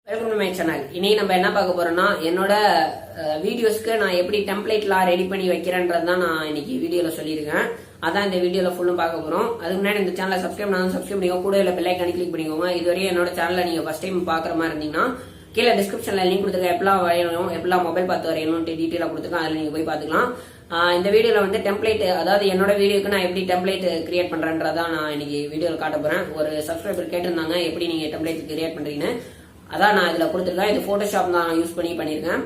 Welcome to my channel. இன்னைக்கு நம்ம என்ன பார்க்க போறோம்னா என்னோட வீடியோஸ்க்கு நான் எப்படி டெம்ப்ளேட்லாம் ரெடி பண்ணி வைக்கிறேன்றது தான் நான் இன்னைக்கு வீடியோல சொல்லியிருக்கேன். அதான் இந்த வீடியோல ஃபுல்லும் பார்க்க போறோம். அதுக்கு முன்னாடி இந்த சேனலை சப்ஸ்கிரைப் பண்ணிக்கோங்க, கூட இல்ல பெல் ஐகானை கிளிக் பண்ணிக்கோங்க. இதுவரையும் என்னோட சேனலை நீங்க ஃபர்ஸ்ட் டைம் பாக்குற மாதிரி இருந்தீங்கன்னா கீழே டிஸ்கிரிப்ஷன்ல லிங்க் கொடுத்துருக்கேன். எப்பெல்லாம் வரையணும், எப்பெல்லாம் மொபைல் பார்த்து வரையணும் டீட்டெயிலாக கொடுத்துருக்கேன். அதில் நீங்க போய் பார்த்துக்கலாம். இந்த வீடியோல வந்து டெம்ப்ளேட், அதாவது என்னோட வீடியோக்கு நான் எப்படி டெம்ப்ளேட் கிரியேட் பண்றேன்றதான் நான் இன்னைக்கு வீடியோல காட்ட போறேன். ஒரு சப்ஸ்கிரைபர் கேட்டிருந்தாங்க எப்படி நீங்க டெம்ப்ளேட் கிரியேட் பண்றீங்கன்னு. அதான் நான் இதுல கொடுத்துருக்கேன். இது போட்டோஷாப் தான் யூஸ் பண்ணி பண்ணிருக்கேன்.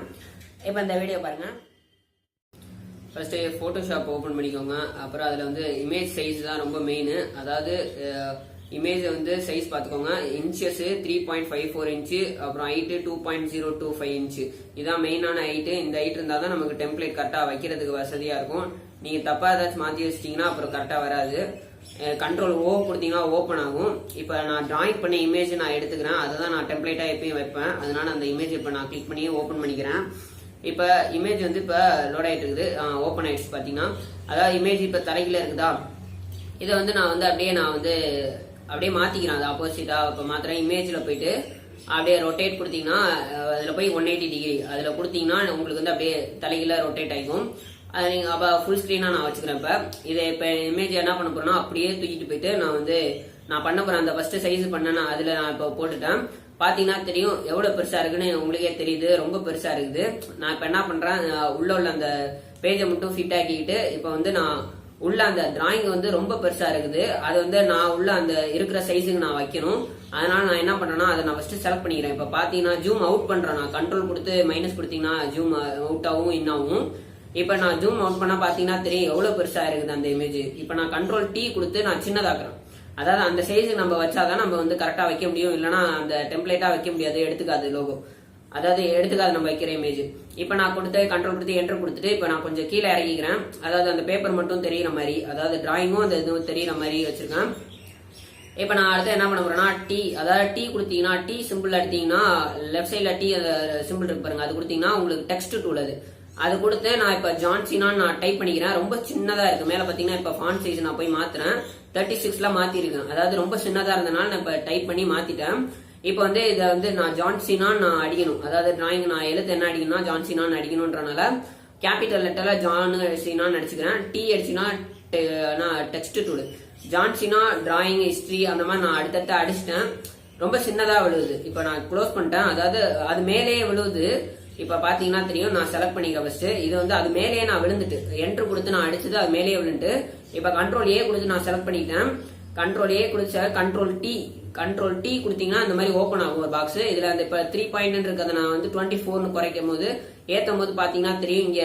இப்போ இந்த வீடியோ பாருங்க. ஃபர்ஸ்ட் போட்டோஷாப் ஓபன் பண்ணிக்கோங்க. அப்புறம் அதுல வந்து இமேஜ் சைஸ் தான் ரொம்ப மெயின். அதாவது இமேஜ் வந்து சைஸ் பார்த்துக்கோங்க. இன்ச்சஸ் 3.54 இன்ச்சு, அப்புறம் ஹைட்டு 2.025 இன்ச்சு. இதான் மெயினான ஹைட்டு. இந்த ஹைட் இருந்தால் தான் நமக்கு டெம்ப்ளேட் கரெக்டாக வைக்கிறதுக்கு வசதியா இருக்கும். நீங்க தப்பா ஏதாச்சும் மாற்றி வச்சிட்டீங்கன்னா அப்புறம் கரெக்டாக வராது. கண்ட்ரோல் ஓ கொடுத்தீங்கன்னா ஓப்பன் ஆகும். இப்போ நான் டிராயிங் பண்ண இமேஜ் நான் எடுத்துக்கிறேன். அதை தான் நான் டெம்ப்ளேட்டாக எப்பயும் வைப்பேன். அதனால அந்த இமேஜ் இப்போ நான் கிளிக் பண்ணி ஓப்பன் பண்ணிக்கிறேன். இப்போ இமேஜ் வந்து இப்போ லோட் ஆகிட்டு இருக்குது, ஓப்பன் ஆயிடுச்சு. பார்த்தீங்கன்னா அதாவது இமேஜ் இப்போ தலைகீழ இருக்குதா. இதை வந்து நான் வந்து அப்படியே மாத்திக்கிறேன். அது ஆப்போசிட்டா இப்போ மாத்திரம் இமேஜில் போயிட்டு அப்படியே ரொட்டேட் கொடுத்தீங்கன்னா அதில் போய் 180 டிகிரி அதில் கொடுத்தீங்கன்னா உங்களுக்கு வந்து அப்படியே தலைகீழ ரொட்டேட் ஆகிக்கும். அதை நீங்கள் அப்போ ஃபுல் ஸ்க்ரீனாக நான் வச்சுக்கிறேன். இப்போ இப்போ இமேஜ் என்ன பண்ண போறேன்னா அப்படியே தூக்கிட்டு போயிட்டு நான் பண்ண போறேன். அந்த ஃபர்ஸ்ட் சைஸ் பண்ணேன்னா அதில் நான் இப்போ போட்டுட்டேன். பார்த்தீங்கன்னா தெரியும் எவ்வளோ பெருசாக இருக்குன்னு உங்களுக்கே தெரியுது. ரொம்ப பெருசாக இருக்குது. நான் இப்போ என்ன பண்ணுறேன், உள்ள அந்த பேஜை மட்டும் ஃபிட் ஆக்கிக்கிட்டு இப்போ வந்து நான் உள்ள அந்த டிராயிங் வந்து ரொம்ப பெருசா இருக்குது. அது வந்து நான் உள்ள அந்த இருக்கிற சைஸுக்கு நான் வைக்கணும். அதனால நான் என்ன பண்றேன்னா அதை நான் ஃபர்ஸ்ட் செலக்ட் பண்ணிக்கிறேன். இப்ப பாத்தீங்கன்னா ஜூம் அவுட் பண்றேன். நான் கண்ட்ரோல் கொடுத்து மைனஸ் கொடுத்தீங்கன்னா ஜூம் அவுட் ஆகும், இன் ஆகும். இப்ப நான் ஜூம் அவுட் பண்ணா பாத்தீங்கன்னா தெரியும் எவ்வளவு பெருசா இருக்குது அந்த இமேஜ். இப்ப நான் கண்ட்ரோல் டி கொடுத்து நான் சின்னதாக்குறேன். அதாவது அந்த சைஸுக்கு நம்ம வச்சாதான் நம்ம வந்து கரெக்டா வைக்க முடியும். இல்லைன்னா அந்த டெம்ப்ளேட்டா வைக்க முடியாது, எடுத்துக்காது லோகோ. அதாவது எடுத்துக்காது நம்ம வைக்கிற இமேஜ். இப்ப நான் கொடுத்து கண்ட்ரோல் கொடுத்து என்டர் கொடுத்துட்டு இப்ப நான் கொஞ்சம் கீழே இறக்கிக்கிறேன். அதாவது அந்த பேப்பர் மட்டும் தெரியுற மாதிரி, அதாவது டிராயிங்கும் அந்த இதுவும் தெரியுற மாதிரி வச்சிருக்கேன். இப்ப நான் அடுத்து என்ன பண்ண போறேன்னா டி, அதாவது டி கொடுத்தீங்கன்னா டி சிம்பிள் எடுத்தீங்கன்னா லெஃப்ட் சைட்ல டி அந்த சிம்பிள் இருக்கு பாருங்க, அது கொடுத்தீங்கன்னா உங்களுக்கு டெக்ஸ்ட் டூல் அது கொடுத்து நான் இப்ப ஜான்சினான்னு நான் டைப் பண்ணிக்கிறேன். ரொம்ப சின்னதா இருக்கு. மேல பாத்தீங்கன்னா இப்ப ஃபாண்ட் சைஸ் நான் போய் மாத்துறேன். 36ல மாத்திருக்கேன். அதாவது ரொம்ப சின்னதா இருந்தனால நான் இப்ப டைப் பண்ணி மாத்திட்டேன். இப்போ வந்து இதை வந்து நான் ஜான்சினா நான் அடிக்கணும். அதாவது டிராயிங் நான் எழுத்து என்ன அடிக்கணும்னா ஜான்சினான்னு அடிக்கணும்ன்றனால கேபிட்டல் லெட்டர்ல ஜான் சினான்னு அடிச்சுக்கிறேன். டி அடிச்சுனா text tool, John Cena drawing history அந்த மாதிரி நான் அடுத்தடுத்து அடிச்சிட்டேன். ரொம்ப சின்னதா விழுவுது. இப்போ நான் க்ளோஸ் பண்ணிட்டேன். அதாவது அது மேலேயே விழுவுது. இப்ப பாத்தீங்கன்னா தெரியும். நான் செலக்ட் பண்ணிக்க ஃபர்ஸ்ட். இது வந்து அது மேலேயே நான் விழுந்துட்டு என்ட்ரு கொடுத்து நான் அடிச்சது அது மேலேயே விழுந்துட்டு. இப்ப கண்ட்ரோல் ஏ கொடுத்து நான் செலக்ட் பண்ணிட்டேன். கண்ட்ரோல் ஏ கொடுத்த கண்ட்ரோல் டி கொடுத்தீங்கன்னா இந்த மாதிரி ஓப்பன் ஆகும் ஒரு பாக்ஸ். இதுல அந்த இப்ப 3 பாயிண்ட் இருக்கிறத நான் வந்து 24 குறைக்கும் போது ஏத்தும் போது பாத்தீங்கன்னா தெரியும் இங்க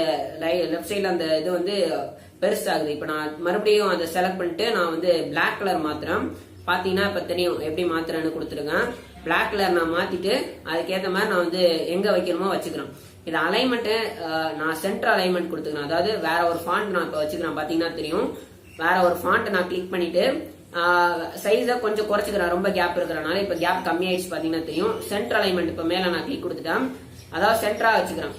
லெஃப்ட் சைட்ல அந்த இது வந்து பெருசாகுது. இப்ப நான் மறுபடியும் அதை செலக்ட் பண்ணிட்டு நான் வந்து பிளாக் கலர் மாத்துறேன். பாத்தீங்கன்னா இப்ப தெரியும் எப்படி மாத்துறேன்னு கொடுத்துருக்கேன். பிளாக் கலர் நான் மாத்திட்டு அதுக்கேற்ற மாதிரி நான் வந்து எங்க வைக்கணுமோ வச்சுக்கிறேன். இது அலைன்மெண்ட் நான் சென்டர் அலைன்மெண்ட் கொடுத்துக்கிறேன். அதாவது வேற ஒரு ஃபாண்ட் நான் இப்ப வச்சுக்கிறேன். பாத்தீங்கன்னா தெரியும் வேற ஒரு ஃபாண்ட் நான் கிளிக் பண்ணிட்டு சைஸை கொஞ்சம் குறைச்சிக்கிறேன். ரொம்ப கேப் இருக்கிறனால இப்ப கேப் கம்மி ஆயிடுச்சு. பாத்தீங்கன்னா தெரியும் சென்டர் அலைன்மெண்ட் இப்ப மேல நான் கிளிக் கொடுத்துட்டேன். அதாவது சென்டரா வச்சுக்கிறேன்.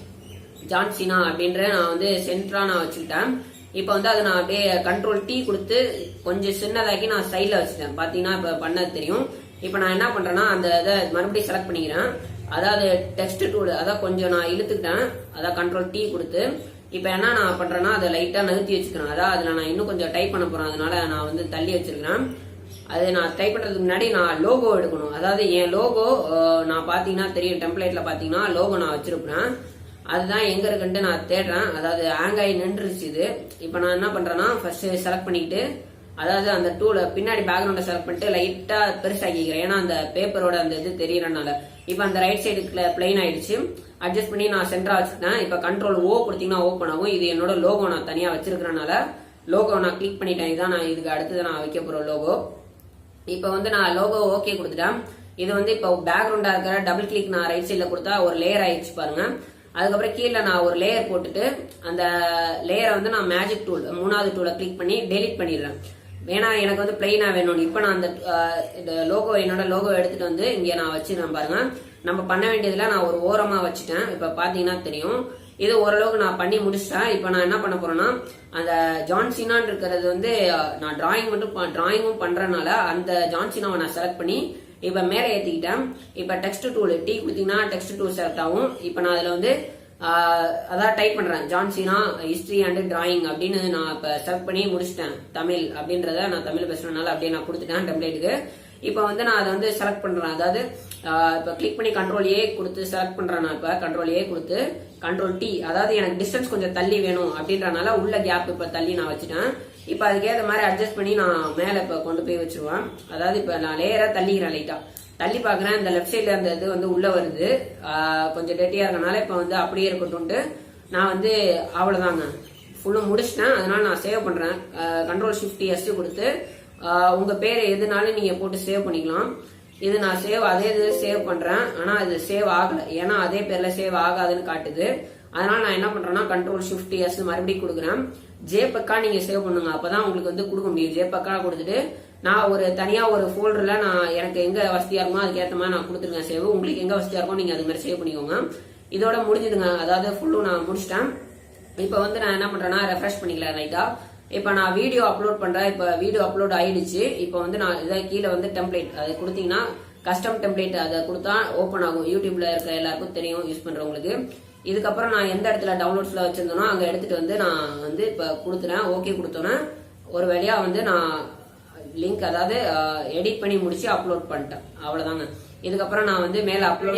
ஜான்சினா அப்படின்ற நான் வந்து சென்டரா நான் வச்சுக்கிட்டேன். இப்ப வந்து அதை நான் அப்படியே கண்ட்ரோல் டி கொடுத்து கொஞ்சம் சின்னதாக்கி நான் சைட்ல வச்சுட்டேன். பாத்தீங்கன்னா இப்ப பண்ணது தெரியும். இப்ப நான் என்ன பண்றேன்னா அந்த இதை மறுபடியும் செலக்ட் பண்ணிக்கிறேன். அதாவது டெக்ஸ்ட் டூல் அதான் கொஞ்சம் நான் இழுத்துக்கிட்டேன். அதான் கண்ட்ரோல் டி கொடுத்து இப்ப என்ன நான் பண்றேன்னா அதை லைட்டா நகர்த்தி வச்சுக்கிறேன். அதான் அதுல நான் இன்னும் கொஞ்சம் டைப் பண்ண போறேன். அதனால நான் வந்து தள்ளி வச்சிருக்கிறேன். அது நான் டைப் பண்றதுக்கு முன்னாடி நான் லோகோ எடுக்கணும். அதாவது என் லோகோ நான் பாத்தீங்கன்னா தெரியும் டெம்ப்ளேட்ல பாத்தீங்கன்னா லோகோ நான் வச்சிருப்பேன். அதுதான் எங்க இருக்குன்ட்டு நான் தேடுறேன். அதாவது ஹேங் ஆகி நின்றுச்சு இது. இப்ப நான் என்ன பண்றேன்னா ஃபர்ஸ்ட் செலக்ட் பண்ணிக்கிட்டு அதாவது அந்த டூல பின்னாடி பேக்ரவுண்ட செலக்ட் பண்ணிட்டு லைட்டா பெருசாக்கிக்கிறேன். ஏன்னா அந்த பேப்பரோட அந்த இது தெரியறதுனால. இப்ப அந்த ரைட் சைடுக்குள்ள பிளைன் ஆயிடுச்சு. அட்ஜஸ்ட் பண்ணி நான் சென்டரா வச்சுட்டேன். இப்ப கண்ட்ரோல் ஓ கொடுத்தீங்கன்னா ஓப்பன் ஆகும். இது என்னோட லோகோ நான் தனியா வச்சிருக்கிறனால லோகோ நான் கிளிக் பண்ணிட்டேன். இதான் நான் இதுக்கு அடுத்தது நான் வைக்க போற லோகோ. இப்ப வந்து நான் லோகோ ஓகே கொடுத்துட்டேன். இது வந்து இப்போ பேக்ரவுண்டா இருக்கிற டபுள் கிளிக் நான் ரைட் சைட்ல கொடுத்தா ஒரு லேயர் ஆயிடுச்சு பாருங்க. அதுக்கப்புறம் கீழே நான் ஒரு லேயர் போட்டுட்டு அந்த லேயரை வந்து நான் மேஜிக் டூல் 3வது டூலை கிளிக் பண்ணி டெலிட் பண்ணிடுறேன். ஏன்னா எனக்கு வந்து பிளைனா வேணும். இப்ப நான் அந்த லோகோ என்னோட லோகோ எடுத்துட்டு வந்து இங்க நான் வச்சுக்கிறேன் பாருங்க. நம்ம பண்ண வேண்டியதுல நான் ஒரு ஓரமா வச்சுட்டேன். இப்ப பாத்தீங்கன்னா தெரியும் இது ஓரளவுக்கு நான் பண்ணி முடிச்சிட்டேன். இப்ப நான் என்ன பண்ண போறேன்னா அந்த ஜான்சினான் இருக்கிறது வந்து நான் டிராயிங்கும் பண்றதுனால அந்த ஜான்சினாவை நான் செலக்ட் பண்ணி இப்ப மேலே ஏத்திக்கிட்டேன். இப்ப டெக்ஸ்ட் டூல் டி கொடுத்தீங்கன்னா டெக்ஸ்ட் டூல் செலக்ட் ஆகும். இப்ப நான் அதுல வந்து அதான் டைப் பண்றேன், ஜான்சினா ஹிஸ்டரி அண்ட் டிராயிங் அப்படின்னு நான் இப்ப செலக்ட் பண்ணி முடிச்சிட்டேன். தமிழ் அப்படின்றத நான் தமிழ் பேசுறதுனால அப்படியே நான் கொடுத்துட்டேன் டெம்ப்ளேட்டுக்கு. இப்ப வந்து நான் அதை வந்து செலக்ட் பண்றேன். அதாவது இப்ப கிளிக் பண்ணி கண்ட்ரோல் ஏ கொடுத்து செலக்ட் பண்றேன். நான் இப்ப கண்ட்ரோல் ஏ கொடுத்து கண்ட்ரோல் டி, அதாவது எனக்கு டிஸ்டன்ஸ் கொஞ்சம் தள்ளி வேணும் அப்படின்றனால உள்ள கேப் இப்ப தள்ளி நான் வச்சுட்டேன். இப்ப அதுக்கேற்ற மாதிரி அட்ஜஸ்ட் பண்ணி நான் மேல இப்ப கொண்டு போய் வச்சிருவேன். அதாவது இப்ப நான் லேயரா தள்ளிக்கிறேன், லைட்டா தள்ளி பாக்குறேன். இந்த லெஃப்ட் சைட்ல அந்த இது வந்து உள்ள வருது, கொஞ்சம் டெட்டியா இருக்கனால இப்ப வந்து அப்படியே இருக்கட்டும்ட்டு நான் வந்து அவ்வளவுதாங்க ஃபுல்லும் முடிச்சிட்டேன். அதனால நான் சேவ் பண்றேன். கண்ட்ரோல் ஷிஃப்ட் எஸ் கொடுத்து உங்க பேரை எதுனாலும் நீங்க போட்டு சேவ் பண்ணிக்கலாம். இது நான் அதே இது சேவ் பண்றேன். ஆனா இது சேவ் ஆகல, ஏன்னா அதே பேர்ல சேவ் ஆகாதுன்னு காட்டுது. அதனால நான் என்ன பண்றேன்னா கண்ட்ரோல் ஷிஃப்ட் எஸ் மறுபடியும் கொடுக்குறேன். ஜேபக்கா நீங்க சேவ் பண்ணுங்க, அப்பதான் உங்களுக்கு வந்து கொடுக்க முடியும். ஜேபக்கா கொடுத்துட்டு நான் ஒரு தனியா ஒரு ஃபோல்டர்ல நான் எனக்கு எங்க வசதியா இருக்குமோ அதுக்கேற்ற மாதிரி நான் கொடுத்துருக்கேன் சேவ். உங்களுக்கு எங்க வசதியா இருக்கும் நீங்க அது மாதிரி சேவ் பண்ணிக்கோங்க. இதோட முடிஞ்சுதுங்க, அதாவது ஃபுல்லும் நான் முடிச்சிட்டேன். இப்ப வந்து நான் என்ன பண்றேன்னா ரெஃப்ரெஷ் பண்ணிக்கலாம் ரைட்டா. இப்ப நான் வீடியோ அப்லோட் பண்றேன். இப்ப வீடியோ அப்லோட் ஆயிடுச்சு. இப்ப வந்து நான் இதை கீழே வந்து டெம்ப்ளேட் அது கொடுத்தீங்கன்னா கஸ்டம் டெம்ப்ளேட் அதை கொடுத்தா ஓப்பன் ஆகும். யூடியூப்ல இருக்கிற எல்லாருக்கும் தெரியும் யூஸ் பண்றவங்களுக்கு. இதுக்கப்புறம் நான் எந்த இடத்துல டவுன்லோட்ஸ்ல வச்சிருந்தேனோ அங்க எடுத்துட்டு வந்து நான் வந்து இப்ப கொடுத்துறேன். ஓகே கொடுத்தோன்னே ஒரு வழியா வந்து நான் லிங்க் அதாவது எடிட் பண்ணி முடிச்சு அப்லோட் பண்ணிட்டேன். அவ்வளவுதாங்க. இதுக்கப்புறம் நான் வந்து மேல அப்லோட்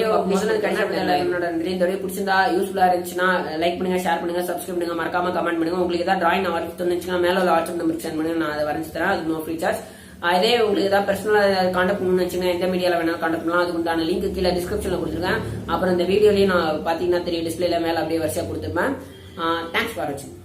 பிடிச்சிருந்தா யூஸ்ஃபுல்லா இருந்துச்சுன்னா லைக் பண்ணுங்க, ஷேர் பண்ணுங்க, சப்ஸ்கிரைப் பண்ணுங்க, மறக்காம கமெண்ட் பண்ணுங்க. உங்களுக்கு ஏதாவது டிராயிங் வரைக்கும் தந்துச்சுன்னா மேல உள்ள வாட்ஸ்அப் நம்பர் சென்ட் பண்ணுங்க, நான் அதை வரைஞ்சு தரேன். அது நோ ஃப்ரீ சார்ஜ். அதே உங்களுக்கு ஏதாவது பர்சனலா கான்டாக்ட் பண்ணணும்னு வச்சுங்க, எந்த மீடியால வேணாலும் கான்டாக்ட் பண்ணலாம். அதுக்கு உண்டான லிங்க் கீழே டிஸ்கிரிப்ஷன்ல கொடுத்துருக்கேன். அப்புறம் இந்த வீடியோலயும் நான் பாத்தீங்கன்னா தெரியும் டிஸ்பிளேல மேல அப்படியே வரிசையா கொடுத்துருப்பேன். தேங்க்ஸ் ஃபார் வாட்சிங்.